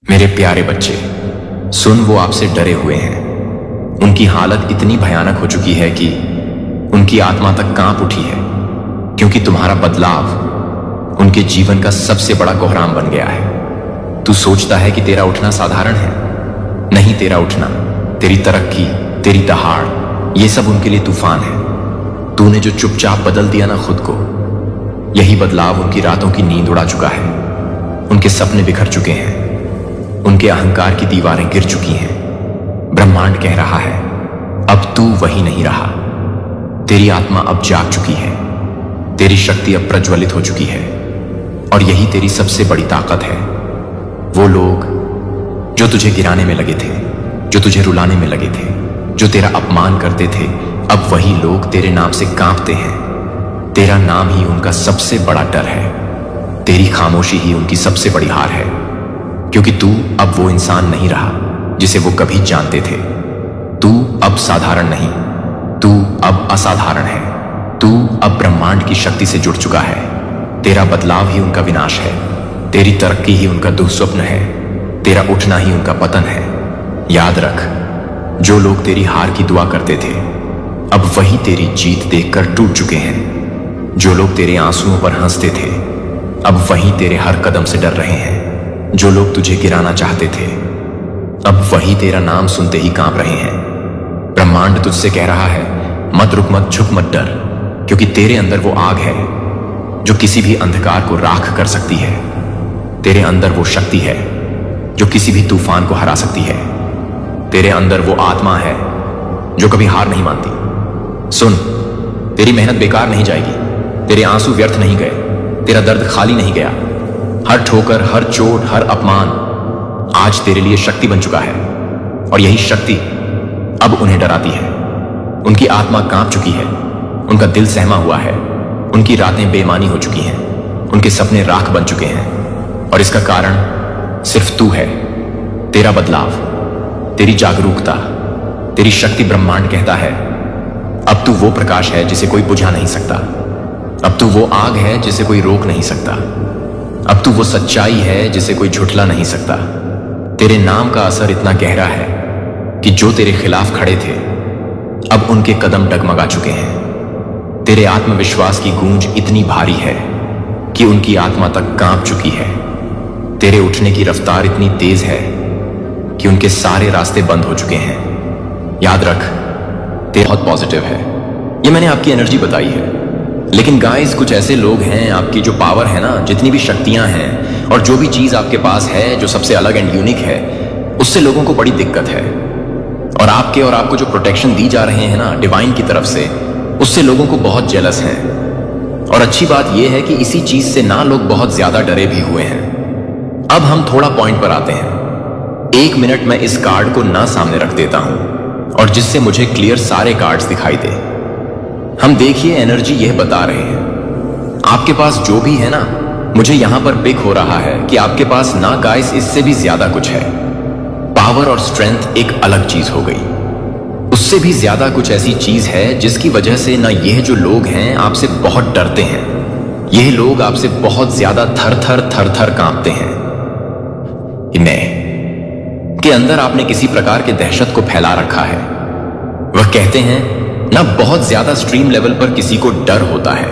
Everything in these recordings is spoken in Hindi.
मेरे प्यारे बच्चे, सुन, वो आपसे डरे हुए हैं। उनकी हालत इतनी भयानक हो चुकी है कि उनकी आत्मा तक कांप उठी है, क्योंकि तुम्हारा बदलाव उनके जीवन का सबसे बड़ा कोहराम बन गया है। तू सोचता है कि तेरा उठना साधारण है। नहीं, तेरा उठना, तेरी तरक्की, तेरी दहाड़, ये सब उनके लिए तूफान है। तूने जो चुपचाप बदल दिया ना खुद को, यही बदलाव उनकी रातों की नींद उड़ा चुका है। उनके सपने बिखर चुके हैं, उनके अहंकार की दीवारें गिर चुकी हैं। ब्रह्मांड कह रहा है, अब तू वही नहीं रहा। तेरी आत्मा अब जाग चुकी है, तेरी शक्ति अब प्रज्वलित हो चुकी है, और यही तेरी सबसे बड़ी ताकत है। वो लोग जो तुझे गिराने में लगे थे, जो तुझे रुलाने में लगे थे, जो तेरा अपमान करते थे, अब वही लोग तेरे नाम से कांपते हैं। तेरा नाम ही उनका सबसे बड़ा डर है। तेरी खामोशी ही उनकी सबसे बड़ी हार है, क्योंकि तू अब वो इंसान नहीं रहा जिसे वो कभी जानते थे। तू अब साधारण नहीं, तू अब असाधारण है। तू अब ब्रह्मांड की शक्ति से जुड़ चुका है। तेरा बदलाव ही उनका विनाश है, तेरी तरक्की ही उनका दुःस्वप्न है, तेरा उठना ही उनका पतन है। याद रख, जो लोग तेरी हार की दुआ करते थे, अब वही तेरी जीत देखकर टूट चुके हैं। जो लोग तेरे आंसुओं पर हंसते थे, अब वही तेरे हर कदम से डर रहे हैं। जो लोग तुझे गिराना चाहते थे, अब वही तेरा नाम सुनते ही कांप रहे हैं। ब्रह्मांड तुझसे कह रहा है, मत रुक, मत झुक, मत डर, क्योंकि तेरे अंदर वो आग है जो किसी भी अंधकार को राख कर सकती है। तेरे अंदर वो शक्ति है जो किसी भी तूफान को हरा सकती है। तेरे अंदर वो आत्मा है जो कभी हार नहीं मानती। सुन, तेरी मेहनत बेकार नहीं जाएगी, तेरे आंसू व्यर्थ नहीं गए, तेरा दर्द खाली नहीं गया। हर ठोकर, हर चोट, हर अपमान आज तेरे लिए शक्ति बन चुका है, और यही शक्ति अब उन्हें डराती है। उनकी आत्मा कांप चुकी है, उनका दिल सहमा हुआ है, उनकी रातें बेमानी हो चुकी हैं, उनके सपने राख बन चुके हैं, और इसका कारण सिर्फ तू है। तेरा बदलाव, तेरी जागरूकता, तेरी शक्ति। ब्रह्मांड कहता है, अब तू वो प्रकाश है जिसे कोई बुझा नहीं सकता। अब तू वो आग है जिसे कोई रोक नहीं सकता। अब तू वो सच्चाई है जिसे कोई झुठला नहीं सकता। तेरे नाम का असर इतना गहरा है कि जो तेरे खिलाफ खड़े थे, अब उनके कदम डगमगा चुके हैं। तेरे आत्मविश्वास की गूंज इतनी भारी है कि उनकी आत्मा तक कांप चुकी है। तेरे उठने की रफ्तार इतनी तेज है कि उनके सारे रास्ते बंद हो चुके हैं। याद रख, तेरा बहुत पॉजिटिव है। ये मैंने आपकी एनर्जी बताई है, लेकिन गाइस, कुछ ऐसे लोग हैं, आपकी जो पावर है ना, जितनी भी शक्तियां हैं, और जो भी चीज आपके पास है जो सबसे अलग एंड यूनिक है, उससे लोगों को बड़ी दिक्कत है। और आपको जो प्रोटेक्शन दी जा रहे हैं ना डिवाइन की तरफ से, उससे लोगों को बहुत जेलस हैं। और अच्छी बात यह है कि इसी चीज से ना लोग बहुत ज्यादा डरे भी हुए हैं। अब हम थोड़ा पॉइंट पर आते हैं। 1 मिनट मैं इस कार्ड को ना सामने रख देता हूं, और जिससे मुझे क्लियर सारे कार्ड्स दिखाई दे। हम देखिए, एनर्जी यह बता रहे हैं, आपके पास जो भी है ना, मुझे यहां पर पिक हो रहा है कि आपके पास ना गाइस, इससे भी ज्यादा कुछ है। पावर और स्ट्रेंथ एक अलग चीज हो गई, उससे भी ज्यादा कुछ ऐसी चीज है जिसकी वजह से ना यह जो लोग हैं आपसे बहुत डरते हैं। यह लोग आपसे बहुत ज्यादा थर थर कांपते हैं। के अंदर आपने किसी प्रकार के दहशत को फैला रखा है। वह कहते हैं ना, बहुत ज्यादा स्ट्रीम लेवल पर किसी को डर होता है,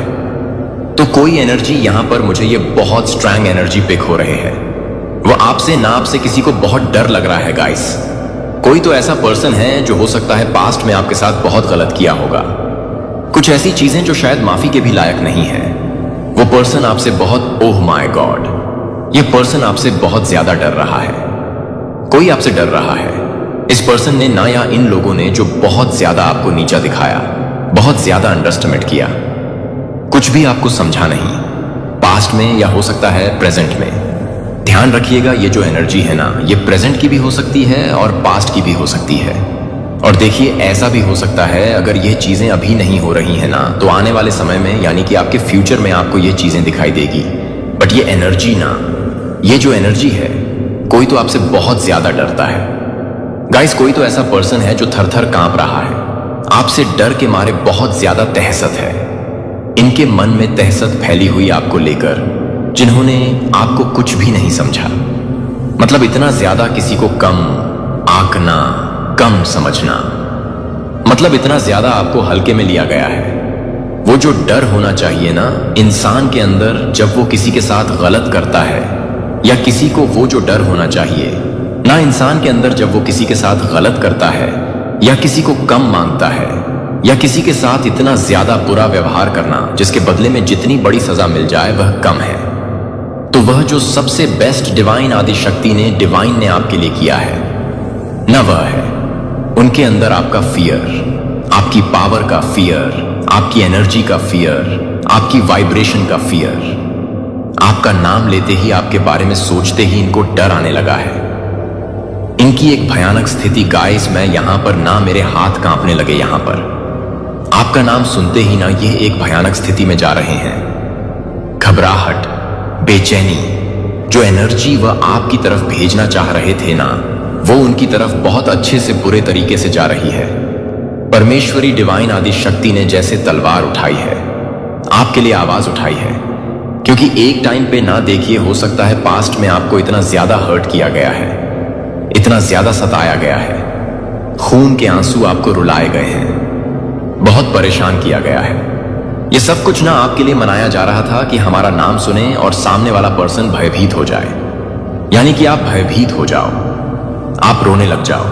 तो कोई एनर्जी यहां पर मुझे ये बहुत स्ट्रांग एनर्जी पिक हो रहे हैं। वो आपसे ना आपसे किसी को बहुत डर लग रहा है गाइस। कोई तो ऐसा पर्सन है जो हो सकता है पास्ट में आपके साथ बहुत गलत किया होगा, कुछ ऐसी चीजें जो शायद माफी के भी लायक नहीं है। वो पर्सन आपसे बहुत, ओह माय गॉड, ये पर्सन आपसे बहुत ज्यादा डर रहा है। कोई आपसे डर रहा है। इस पर्सन ने ना, या इन लोगों ने जो बहुत ज्यादा आपको नीचा दिखाया, बहुत ज्यादा अंडरएस्टिमेट किया, कुछ भी आपको समझा नहीं, पास्ट में या हो सकता है प्रेजेंट में। ध्यान रखिएगा, ये जो एनर्जी है ना, ये प्रेजेंट की भी हो सकती है और पास्ट की भी हो सकती है। और देखिए, ऐसा भी हो सकता है, अगर ये चीजें अभी नहीं हो रही है ना, तो आने वाले समय में, यानी कि आपके फ्यूचर में आपको ये चीजें दिखाई देगी। बट ये एनर्जी ना, ये जो एनर्जी है, कोई तो आपसे बहुत ज्यादा डरता है गाइस। कोई तो ऐसा पर्सन है जो थर थर कांप रहा है, आपसे डर के मारे बहुत ज्यादा तहसत है। इनके मन में तहसत फैली हुई आपको लेकर, जिन्होंने आपको कुछ भी नहीं समझा। मतलब इतना ज्यादा किसी को कम आंकना, कम समझना, मतलब इतना ज्यादा आपको हल्के में लिया गया है। वो जो डर होना चाहिए ना इंसान के अंदर जब वो किसी के साथ गलत करता है, या किसी को वो जो डर होना चाहिए ना इंसान के अंदर जब वो किसी के साथ गलत करता है, या किसी को कम मांगता है, या किसी के साथ इतना ज्यादा बुरा व्यवहार करना जिसके बदले में जितनी बड़ी सजा मिल जाए वह कम है, तो वह जो सबसे बेस्ट डिवाइन आदि शक्ति ने डिवाइन ने आपके लिए किया है ना, वह है उनके अंदर आपका फियर, आपकी पावर का फियर, आपकी एनर्जी का फियर, आपकी वाइब्रेशन का फियर। आपका नाम लेते ही, आपके बारे में सोचते ही इनको डर आने लगा है। इनकी एक भयानक स्थिति गाइस, मैं यहां पर ना मेरे हाथ कांपने लगे यहां पर। आपका नाम सुनते ही ना ये एक भयानक स्थिति में जा रहे हैं। घबराहट, बेचैनी, जो एनर्जी वह आपकी तरफ भेजना चाह रहे थे ना, वो उनकी तरफ बहुत अच्छे से बुरे तरीके से जा रही है। परमेश्वरी डिवाइन आदि शक्ति ने जैसे तलवार उठाई है, आपके लिए आवाज उठाई है, क्योंकि एक टाइम पे ना देखिए, हो सकता है पास्ट में आपको इतना ज्यादा हर्ट किया गया है, इतना ज्यादा सताया गया है, खून के आंसू आपको रुलाए गए हैं, बहुत परेशान किया गया है। ये सब कुछ ना आपके लिए मनाया जा रहा था कि हमारा नाम सुने और सामने वाला पर्सन भयभीत हो जाए, यानी कि आप भयभीत हो जाओ, आप रोने लग जाओ,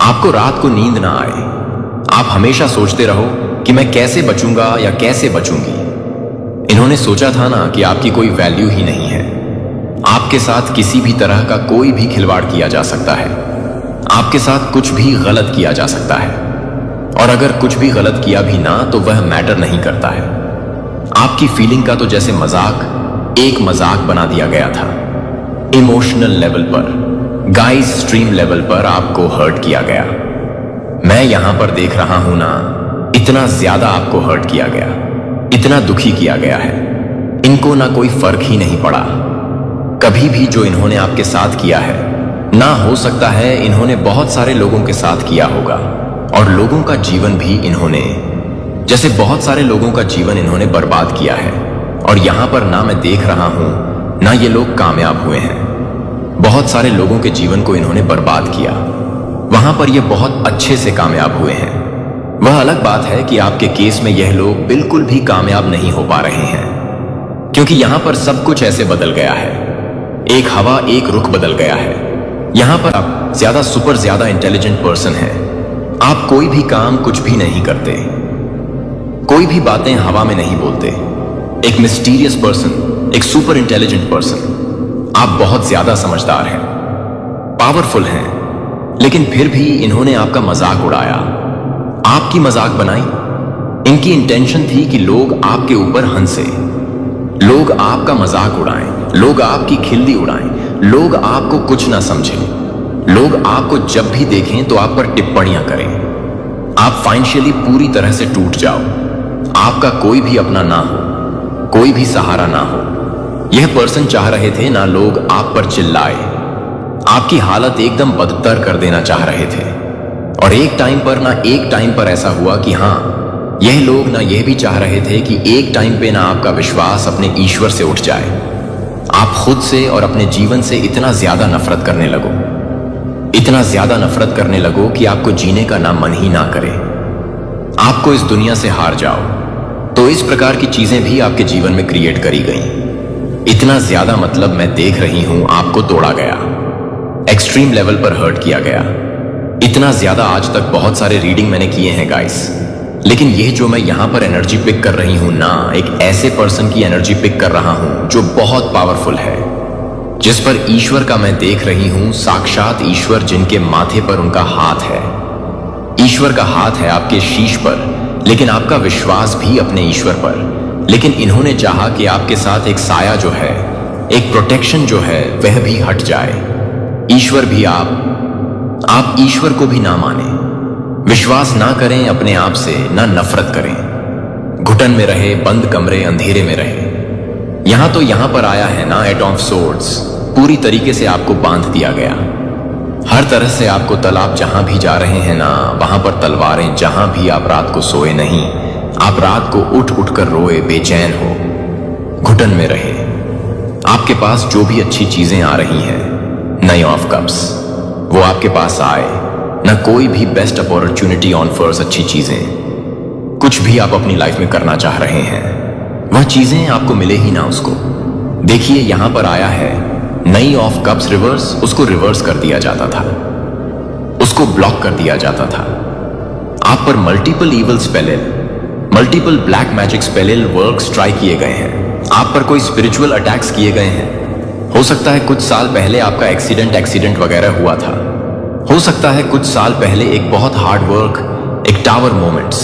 आपको रात को नींद ना आए, आप हमेशा सोचते रहो कि मैं कैसे बचूंगा या कैसे बचूंगी। इन्होंने सोचा था ना कि आपकी कोई वैल्यू ही नहीं है, आपके साथ किसी भी तरह का कोई भी खिलवाड़ किया जा सकता है, आपके साथ कुछ भी गलत किया जा सकता है, और अगर कुछ भी गलत किया भी ना तो वह मैटर नहीं करता है। आपकी फीलिंग का तो जैसे मजाक, एक मजाक बना दिया गया था। इमोशनल लेवल पर, गाइस स्ट्रीम लेवल पर आपको हर्ट किया गया। मैं यहां पर देख रहा हूं ना, इतना ज्यादा आपको हर्ट किया गया, इतना दुखी किया गया है। इनको ना कोई फर्क ही नहीं पड़ा कभी भी जो इन्होंने आपके साथ किया है। ना हो सकता है इन्होंने बहुत सारे लोगों के साथ किया होगा, और लोगों का जीवन भी इन्होंने, जैसे बहुत सारे लोगों का जीवन इन्होंने बर्बाद किया है। और यहां पर ना मैं देख रहा हूं ना ये लोग कामयाब हुए हैं, बहुत सारे लोगों के जीवन को इन्होंने बर्बाद किया, वहां पर ये बहुत अच्छे से कामयाब हुए हैं। वह अलग बात है कि आपके केस में यह लोग बिल्कुल भी कामयाब नहीं हो पा रहे हैं, क्योंकि यहां पर सब कुछ ऐसे बदल गया है, एक हवा, एक रुख बदल गया है। यहां पर आप ज्यादा इंटेलिजेंट पर्सन हैं, आप कोई भी काम कुछ भी नहीं करते, कोई भी बातें हवा में नहीं बोलते, एक मिस्टीरियस पर्सन, एक सुपर इंटेलिजेंट पर्सन। आप बहुत ज्यादा समझदार हैं, पावरफुल हैं, लेकिन फिर भी इन्होंने आपका मजाक उड़ाया, आपकी मजाक बनाई। इनकी इंटेंशन थी कि लोग आपके ऊपर हंसे, लोग आपका मजाक उड़ाएं, लोग आपकी खिल्ली उड़ाएं, लोग आपको कुछ ना समझें, लोग आपको जब भी देखें तो आप पर टिप्पणियां करें, आप फाइनेंशियली पूरी तरह से टूट जाओ, आपका कोई भी अपना ना हो, कोई भी सहारा ना हो। यह पर्सन चाह रहे थे ना लोग आप पर चिल्लाए, आपकी हालत एकदम बदतर कर देना चाह रहे थे। और एक टाइम पर ऐसा हुआ कि हाँ, यह लोग ना यह भी चाह रहे थे कि एक टाइम पे ना आपका विश्वास अपने ईश्वर से उठ जाए, आप खुद से और अपने जीवन से इतना ज्यादा नफरत करने लगो, इतना ज्यादा नफरत करने लगो कि आपको जीने का ना मन ही ना करे, आपको इस दुनिया से हार जाओ। तो इस प्रकार की चीजें भी आपके जीवन में क्रिएट करी गई। इतना ज्यादा मतलब मैं देख रही हूं आपको तोड़ा गया, एक्सट्रीम लेवल पर हर्ट किया गया। इतना ज्यादा आज तक बहुत सारे रीडिंग मैंने किए हैं गाइस, लेकिन यह जो मैं यहां पर एनर्जी पिक कर रही हूं ना, एक ऐसे पर्सन की एनर्जी पिक कर रहा हूं जो बहुत पावरफुल है, जिस पर ईश्वर का मैं देख रही हूं, साक्षात ईश्वर, जिनके माथे पर उनका हाथ है। ईश्वर का हाथ है आपके शीश पर, लेकिन आपका विश्वास भी अपने ईश्वर पर। लेकिन इन्होंने चाहा कि आपके साथ एक साया जो है, एक प्रोटेक्शन जो है, वह भी हट जाए। ईश्वर भी आप ईश्वर को भी ना माने, विश्वास ना करें अपने आप से, ना नफरत करें, घुटन में रहे, बंद कमरे, अंधेरे में रहे। यहां पर आया है ना एट ऑफ सोर्ड्स, पूरी तरीके से आपको बांध दिया गया। हर तरह से आपको आप जहां भी जा रहे हैं ना, वहां पर तलवारें। जहां भी आप रात को सोए नहीं, आप रात को उठ कर रोए, बेचैन हो, घुटन में रहे। आपके पास जो भी अच्छी चीजें आ रही हैं, 9 ऑफ कप्स, वो आपके पास आए, न कोई भी बेस्ट अपॉर्चुनिटी ऑन फर्स, अच्छी चीजें, कुछ भी आप अपनी लाइफ में करना चाह रहे हैं, वह चीजें आपको मिले ही ना उसको। देखिए यहां पर आया है 9 ऑफ कप्स रिवर्स, उसको रिवर्स कर दिया जाता था, उसको ब्लॉक कर दिया जाता था। आप पर multiple evil spell, multiple black magic spell works try किए गए हैं, आप पर कोई स्पिरिचुअल अटैक्स किए गए हैं। हो सकता है कुछ साल पहले आपका एक्सीडेंट वगैरह हुआ था। हो सकता है कुछ साल पहले एक बहुत हार्ड वर्क, एक टावर मोमेंट्स,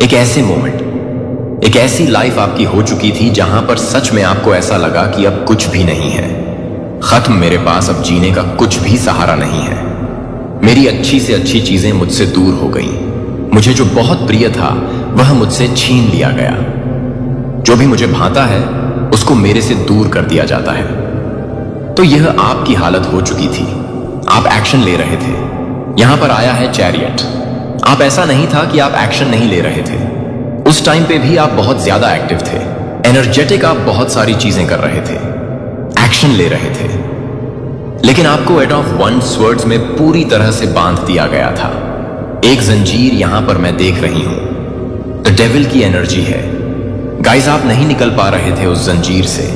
एक ऐसे मोमेंट, एक ऐसी लाइफ आपकी हो चुकी थी जहां पर सच में आपको ऐसा लगा कि अब कुछ भी नहीं है, खत्म, मेरे पास अब जीने का कुछ भी सहारा नहीं है, मेरी अच्छी से अच्छी चीजें मुझसे दूर हो गई, मुझे जो बहुत प्रिय था वह मुझसे छीन लिया गया, जो भी मुझे भाता है उसको मेरे से दूर कर दिया जाता है। तो यह आपकी हालत हो चुकी थी, आप एक्शन ले रहे थे। यहां पर आया है चैरियट, आप ऐसा नहीं था कि आप एक्शन नहीं ले रहे थे, उस टाइम पे भी आप बहुत ज्यादा एक्टिव थे, एनर्जेटिक, आप बहुत सारी चीजें कर रहे थे, एक्शन ले रहे थे, लेकिन आपको एट ऑफ वन स्वर्ड्स में पूरी तरह से बांध दिया गया था। एक जंजीर यहां पर मैं देख रही हूं, द डेविल की एनर्जी है। गाइस आप नहीं निकल पा रहे थे उस जंजीर से,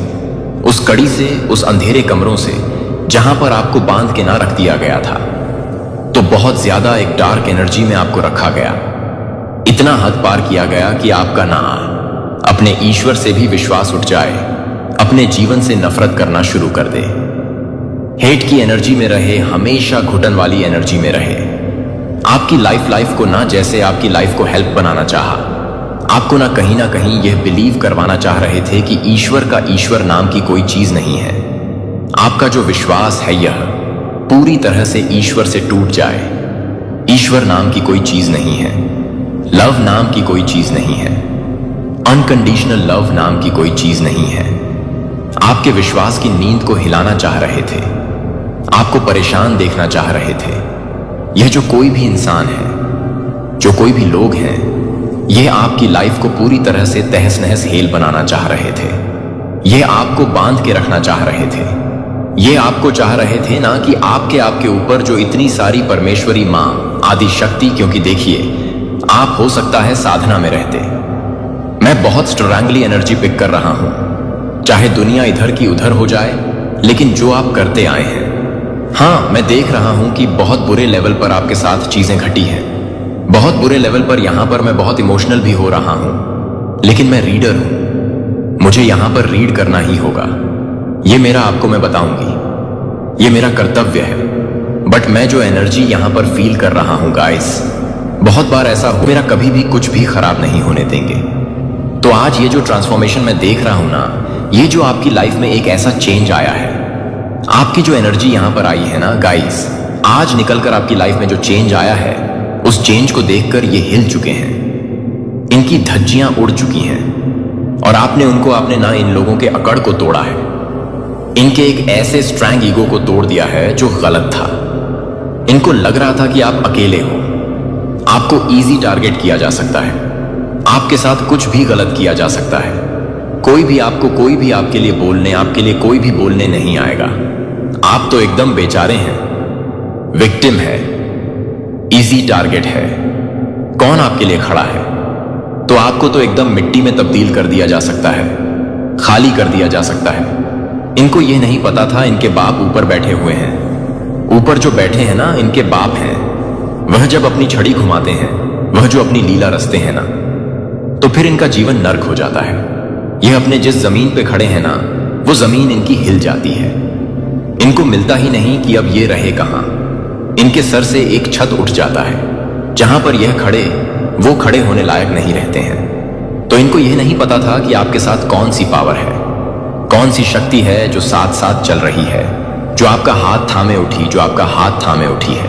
उस कड़ी से, उस अंधेरे कमरों से जहां पर आपको बांध के ना रख दिया गया था। तो बहुत ज्यादा एक डार्क एनर्जी में आपको रखा गया, इतना हद पार किया गया कि आपका ना अपने ईश्वर से भी विश्वास उठ जाए, अपने जीवन से नफरत करना शुरू कर दे, हेट की एनर्जी में रहे, हमेशा घुटन वाली एनर्जी में रहे। आपकी लाइफ को ना जैसे आपकी लाइफ को हेल्प बनाना चाहा, आपको ना कहीं यह बिलीव करवाना चाह रहे थे कि ईश्वर का ईश्वर नाम की कोई चीज नहीं है। आपका जो विश्वास है यह पूरी तरह से ईश्वर से टूट जाए। ईश्वर नाम की कोई चीज नहीं है, लव नाम की कोई चीज नहीं है, अनकंडीशनल लव नाम की कोई चीज नहीं है। आपके विश्वास की नींद को हिलाना चाह रहे थे, आपको परेशान देखना चाह रहे थे। यह जो कोई भी इंसान है, जो कोई भी लोग हैं, यह आपकी लाइफ को पूरी तरह से तहस नहस हेल बनाना चाह रहे थे। यह आपको बांध के रखना चाह रहे थे। ये आपको चाह रहे थे ना कि आपके ऊपर जो इतनी सारी परमेश्वरी मां, आदि शक्ति, क्योंकि देखिए आप हो सकता है साधना में रहते, मैं बहुत स्ट्रांगली एनर्जी पिक कर रहा हूं, चाहे दुनिया इधर की उधर हो जाए, लेकिन जो आप करते आए हैं, हाँ मैं देख रहा हूं कि बहुत बुरे लेवल पर आपके साथ चीजें घटी हैं, बहुत बुरे लेवल पर यहां पर मैं बहुत इमोशनल भी हो रहा हूं, लेकिन मैं रीडर हूं, मुझे यहां पर रीड करना ही होगा। ये मेरा आपको मैं बताऊंगी, ये मेरा कर्तव्य है। बट मैं जो एनर्जी यहां पर फील कर रहा हूं गाइस, बहुत बार ऐसा हो, मेरा कभी भी कुछ भी खराब नहीं होने देंगे। तो आज ये जो ट्रांसफॉर्मेशन मैं देख रहा हूं ना, ये जो आपकी लाइफ में एक ऐसा चेंज आया है, आपकी जो एनर्जी यहां पर आई है ना गाइस, आज निकलकर आपकी लाइफ में जो चेंज आया है, उस चेंज को देखकर ये हिल चुके हैं, इनकी धज्जियां उड़ चुकी हैं, और आपने ना इन लोगों के अकड़ को तोड़ा है, इनके एक ऐसे स्ट्रॉन्ग ईगो को तोड़ दिया है जो गलत था। इनको लग रहा था कि आप अकेले हो, आपको इजी टारगेट किया जा सकता है, आपके साथ कुछ भी गलत किया जा सकता है, कोई भी आपके लिए बोलने, आपके लिए कोई भी बोलने नहीं आएगा। आप तो एकदम बेचारे हैं, विक्टिम है, इजी टारगेट है, कौन आपके लिए खड़ा है? तो आपको तो एकदम मिट्टी में तब्दील कर दिया जा सकता है, खाली कर दिया जा सकता है। इनको यह नहीं पता था इनके बाप ऊपर बैठे हुए हैं, ऊपर जो बैठे हैं ना इनके बाप हैं, वह जब अपनी छड़ी घुमाते हैं, वह जो अपनी लीला रचते हैं ना, तो फिर इनका जीवन नर्क हो जाता है। यह अपने जिस जमीन पे खड़े हैं ना, वो जमीन इनकी हिल जाती है, इनको मिलता ही नहीं कि अब ये रहे कहां। इनके सर से एक छत उठ जाता है, जहां पर यह खड़े, वो खड़े होने लायक नहीं रहते हैं। तो इनको यह नहीं पता था कि आपके साथ कौन सी पावर है, कौन सी शक्ति है जो साथ साथ चल रही है, जो आपका हाथ थामे उठी, जो आपका हाथ थामे उठी है,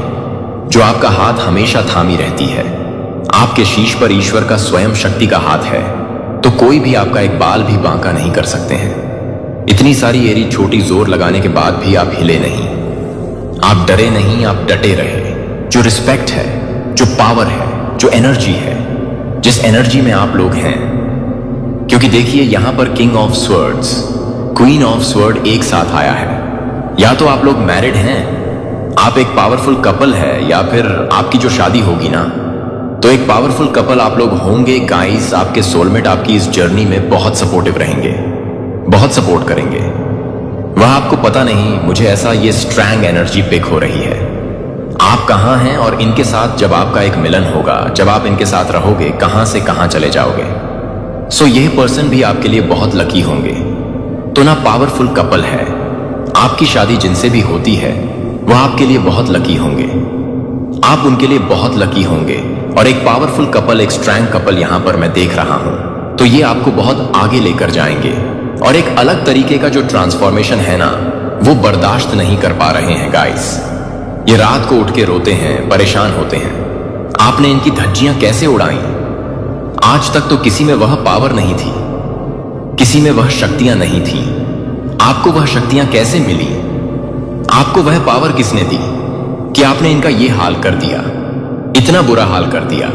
जो आपका हाथ हमेशा थामी रहती है। आपके शीश पर ईश्वर का स्वयं शक्ति का हाथ है, तो कोई भी आपका एक बाल भी बांका नहीं कर सकते हैं। इतनी सारी एरी छोटी जोर लगाने के बाद भी आप हिले नहीं, आप डरे नहीं, आप डटे रहे। जो रिस्पेक्ट है, जो पावर है, जो एनर्जी है, जिस एनर्जी में आप लोग हैं, क्योंकि देखिए यहां पर king of swords, queen of sword एक साथ आया है, या तो आप लोग मैरिड हैं, आप एक पावरफुल कपल है, या फिर आपकी जो शादी होगी ना, तो एक पावरफुल कपल आप लोग होंगे गाइस। आपके सोलमेट आपकी इस जर्नी में बहुत सपोर्टिव रहेंगे, बहुत सपोर्ट करेंगे। वह आपको पता नहीं, मुझे ऐसा ये स्ट्रैंग एनर्जी पिक हो रही है। आप कहाँ हैं और इनके साथ जब आपका एक मिलन होगा, जब आप इनके साथ रहोगे, कहाँ से कहाँ चले जाओगे। सो यह पर्सन भी आपके लिए बहुत लकी होंगे। तो ना पावरफुल कपल है, आपकी शादी जिनसे भी होती है वह आपके लिए बहुत लकी होंगे, आप उनके लिए बहुत लकी होंगे। और एक पावरफुल कपल, एक स्ट्रैंग कपल यहां पर मैं देख रहा हूं, तो ये आपको बहुत आगे लेकर जाएंगे। और एक अलग तरीके का जो ट्रांसफॉर्मेशन है ना, वो बर्दाश्त नहीं कर पा रहे हैं गाइस। ये रात को उठ के रोते हैं, परेशान होते हैं, आपने इनकी धज्जियां कैसे उड़ाई। आज तक तो किसी में वह पावर नहीं थी, किसी में वह शक्तियां नहीं थी। आपको वह शक्तियां कैसे मिली, आपको वह पावर किसने दी कि आपने इनका ये हाल कर दिया, इतना बुरा हाल कर दिया।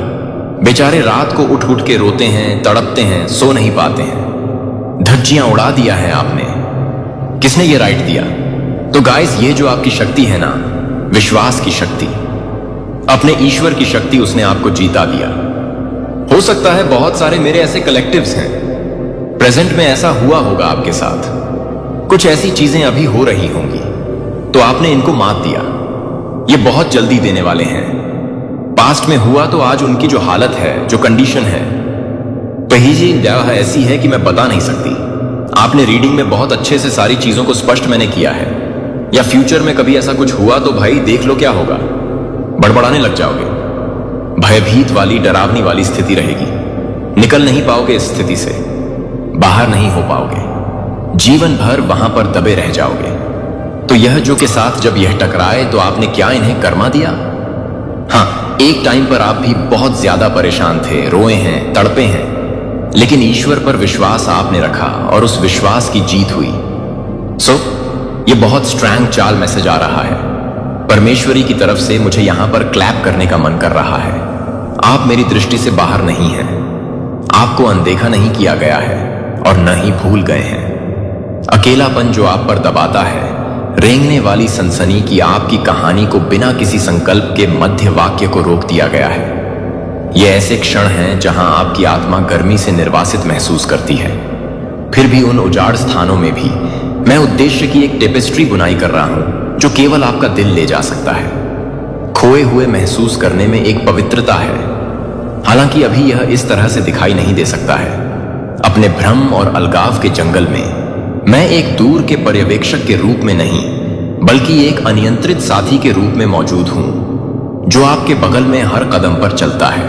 बेचारे रात को उठ उठ के रोते हैं, तड़पते हैं, सो नहीं पाते हैं। धज्जियां उड़ा दिया है आपने, किसने ये राइट दिया। तो गाइस, ये जो आपकी शक्ति है ना, विश्वास की शक्ति, अपने ईश्वर की शक्ति, उसने आपको जीता दिया। हो सकता है बहुत सारे मेरे ऐसे कलेक्टिव्स हैं, प्रेजेंट में ऐसा हुआ होगा आपके साथ, कुछ ऐसी चीजें अभी हो रही होंगी, तो आपने इनको मात दिया। ये बहुत जल्दी देने वाले हैं। पास्ट में हुआ तो आज उनकी जो हालत है, जो कंडीशन है, पहेली ऐसी है कि मैं बता नहीं सकती। आपने रीडिंग में बहुत अच्छे से सारी चीजों को स्पष्ट मैंने किया है। या फ्यूचर में कभी ऐसा कुछ हुआ तो भाई देख लो क्या होगा, बड़बड़ाने लग जाओगे। भयभीत वाली, डरावनी वाली स्थिति रहेगी, निकल नहीं पाओगे इस स्थिति से, बाहर नहीं हो पाओगे, जीवन भर वहां पर दबे रह जाओगे। तो यह जो के साथ जब यह टकराए तो आपने क्या इन्हें कर्मा दिया। हाँ, एक टाइम पर आप भी बहुत ज्यादा परेशान थे, रोए हैं, तड़पे हैं, लेकिन ईश्वर पर विश्वास आपने रखा और उस विश्वास की जीत हुई। सो ये बहुत स्ट्रैंग चाल मैसेज आ रहा है परमेश्वरी की तरफ से। मुझे यहां पर क्लैप करने का मन कर रहा है। आप मेरी दृष्टि से बाहर नहीं हैं, आपको अनदेखा नहीं किया गया है और न ही भूल गए हैं। अकेलापन जो आप पर दबाता है, रेंगने वाली सनसनी की आपकी कहानी को बिना किसी संकल्प के मध्य वाक्य को रोक दिया गया है। ये ऐसे क्षण हैं जहां आपकी आत्मा गर्मी से निर्वासित महसूस करती है। फिर भी उन उजाड़ स्थानों में भी मैं उद्देश्य की एक टेपेस्ट्री बुनाई कर रहा हूं जो केवल आपका दिल ले जा सकता है। खोए हुए महसूस करने में एक पवित्रता है, हालांकि अभी यह इस तरह से दिखाई नहीं दे सकता है। अपने भ्रम और अलगाव के जंगल में मैं एक दूर के पर्यवेक्षक के रूप में नहीं, बल्कि एक अनियंत्रित साथी के रूप में मौजूद हूं, जो आपके बगल में हर कदम पर चलता है।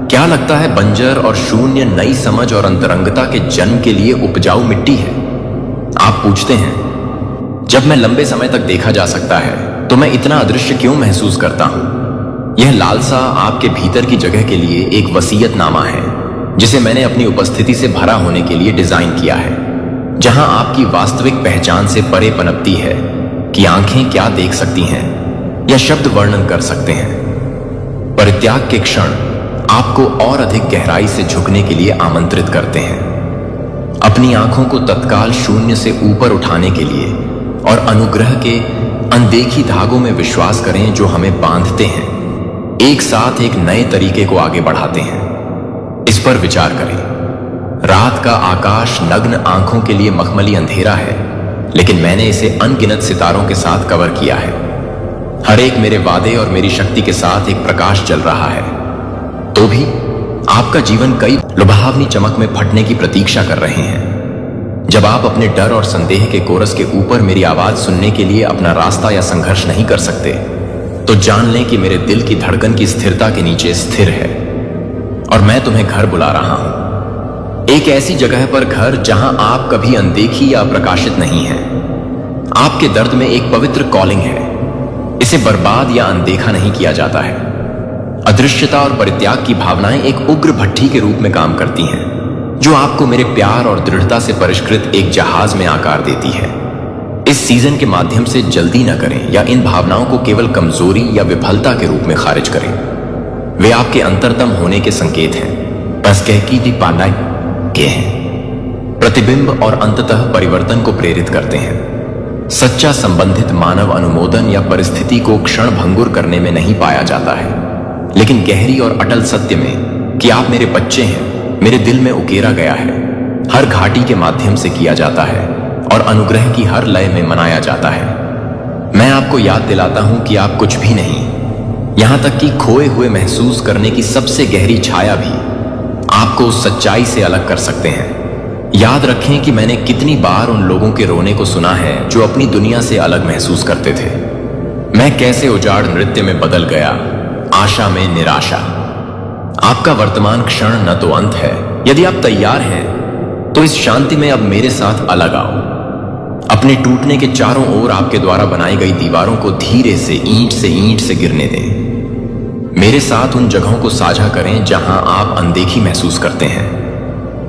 क्या लगता है बंजर और शून्य नई समझ और अंतरंगता के जन्म के लिए उपजाऊ मिट्टी है। आप पूछते हैं, जब मैं लंबे समय तक देखा जा सकता है तो मैं इतना अदृश्य क्यों महसूस करता हूं। यह लालसा आपके भीतर की जगह के लिए एक वसीयतनामा है, जिसे मैंने अपनी उपस्थिति से भरा होने के लिए डिजाइन किया है, जहां आपकी वास्तविक पहचान से परे पनपती है कि आंखें क्या देख सकती हैं या शब्द वर्णन कर सकते हैं। परित्याग के क्षण आपको और अधिक गहराई से झुकने के लिए आमंत्रित करते हैं, अपनी आंखों को तत्काल शून्य से ऊपर उठाने के लिए, और अनुग्रह के अनदेखी धागों में विश्वास करें जो हमें बांधते हैं, एक साथ एक नए तरीके को आगे बढ़ाते हैं। इस पर विचार करें। रात का आकाश नग्न आंखों के लिए मखमली अंधेरा है, लेकिन मैंने इसे अनगिनत सितारों के साथ कवर किया है। हर एक मेरे वादे और मेरी शक्ति के साथ एक प्रकाश चल रहा है। तो भी आपका जीवन कई लुभावनी चमक में फटने की प्रतीक्षा कर रहे हैं। जब आप अपने डर और संदेह के कोरस के ऊपर मेरी आवाज सुनने के लिए अपना रास्ता या संघर्ष नहीं कर सकते, तो जान लें कि मेरे दिल की धड़कन की स्थिरता के नीचे स्थिर है और मैं तुम्हें घर बुला रहा हूं। एक ऐसी जगह पर घर जहां आप कभी अनदेखी या प्रकाशित नहीं हैं। आपके दर्द में एक पवित्र कॉलिंग है, इसे बर्बाद या अनदेखा नहीं किया जाता है। अदृश्यता और परित्याग की भावनाएं एक उग्र भट्ठी के रूप में काम करती हैं, जो आपको मेरे प्यार और दृढ़ता से परिष्कृत एक जहाज में आकार देती है। इस सीजन के माध्यम से जल्दी न करें या इन भावनाओं को केवल कमजोरी या विफलता के रूप में खारिज करें। वे आपके अंतरतम होने के संकेत हैं, बस कह की दी पांडा के हैं, प्रतिबिंब और अंततः परिवर्तन को प्रेरित करते हैं। सच्चा संबंधित मानव अनुमोदन या परिस्थिति को क्षण भंगुर करने में नहीं पाया जाता है, लेकिन गहरी और अटल सत्य में कि आप मेरे बच्चे हैं, मेरे दिल में उकेरा गया है। हर घाटी के माध्यम से किया जाता है और अनुग्रह की हर लय में मनाया जाता है। मैं आपको याद दिलाता हूं कि आप कुछ भी नहीं, यहां तक कि खोए हुए महसूस करने की सबसे गहरी छाया भी आपको उस सच्चाई से अलग कर सकते हैं। याद रखें कि मैंने कितनी बार उन लोगों के रोने को सुना है जो अपनी दुनिया से अलग महसूस करते थे। मैं कैसे उजाड़ नृत्य में बदल गया, आशा में निराशा। आपका वर्तमान क्षण न तो अंत है। यदि आप तैयार हैं तो इस शांति में अब मेरे साथ अलग आओ। अपने टूटने के चारों ओर आपके द्वारा बनाई गई दीवारों को धीरे से ईंट से गिरने दें। मेरे साथ उन जगहों को साझा करें जहां आप अनदेखी महसूस करते हैं।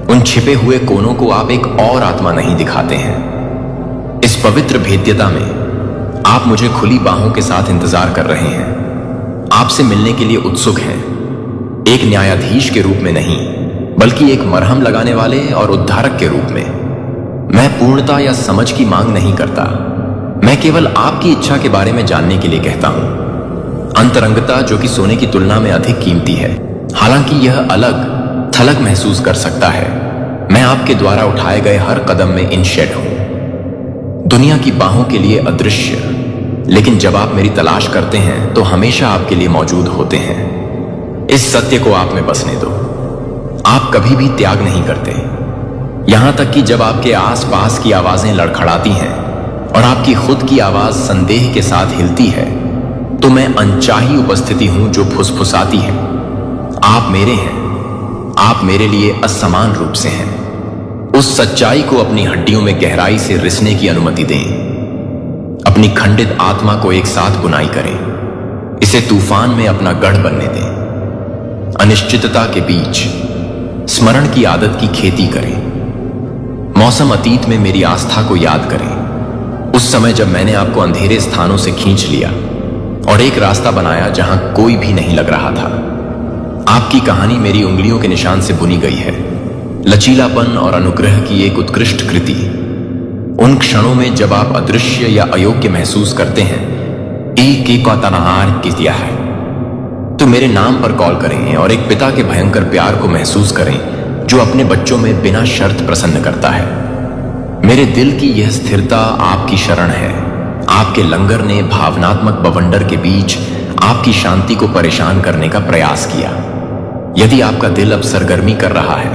उन छिपे हुए कोनों को आप एक और आत्मा नहीं दिखाते हैं। इस पवित्र भेद्यता में आप मुझे खुली बाहों के साथ इंतजार कर रहे हैं, आपसे मिलने के लिए उत्सुक हैं। एक न्यायाधीश के रूप में नहीं, बल्कि एक मरहम लगाने वाले और उद्धारक के रूप में। मैं पूर्णता या समझ की मांग नहीं करता, मैं केवल आपकी इच्छा के बारे में जानने के लिए कहता हूं। अंतरंगता जो कि सोने की तुलना में अधिक कीमती है, हालांकि यह अलग थलग महसूस कर सकता है। मैं आपके द्वारा उठाए गए हर कदम में इनशेड हूं, दुनिया की बाहों के लिए अदृश्य, लेकिन जब आप मेरी तलाश करते हैं तो हमेशा आपके लिए मौजूद होते हैं। इस सत्य को आप में बसने दो। आप कभी भी त्याग नहीं करते, यहां तक कि जब आपके आसपास की आवाजें लड़खड़ाती हैं और आपकी खुद की आवाज संदेह के साथ हिलती है, तो मैं अनचाही उपस्थिति हूं जो फुसफुसाती है। आप मेरे हैं, आप मेरे लिए असमान रूप से हैं। उस सच्चाई को अपनी हड्डियों में गहराई से रिसने की अनुमति दें। अपनी खंडित आत्मा को एक साथ बुनाई करें, इसे तूफान में अपना गढ़ बनने दें। अनिश्चितता के बीच स्मरण की आदत की खेती करें। मौसम अतीत में मेरी आस्था को याद करें, उस समय जब मैंने आपको अंधेरे स्थानों से खींच लिया और एक रास्ता बनाया जहां कोई भी नहीं लग रहा था। आपकी कहानी मेरी उंगलियों के निशान से बुनी गई है, लचीलापन और अनुग्रह की एक उत्कृष्ट कृति। उन क्षणों में जब आप अदृश्य या अयोग्य महसूस करते हैं, एक एक का तनहार किया है, तो मेरे नाम पर कॉल करें और एक पिता के भयंकर प्यार को महसूस करें जो अपने बच्चों में बिना शर्त प्रसन्न करता है। मेरे दिल की यह स्थिरता आपकी शरण है। आपके लंगर ने भावनात्मक बवंडर के बीच आपकी शांति को परेशान करने का प्रयास किया। यदि आपका दिल अब सरगर्मी कर रहा है,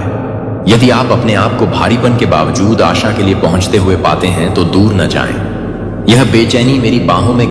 यदि आप अपने आप को भारीपन के बावजूद आशा के लिए पहुंचते हुए पाते हैं, तो दूर न जाएं। यह बेचैनी मेरी बाहों में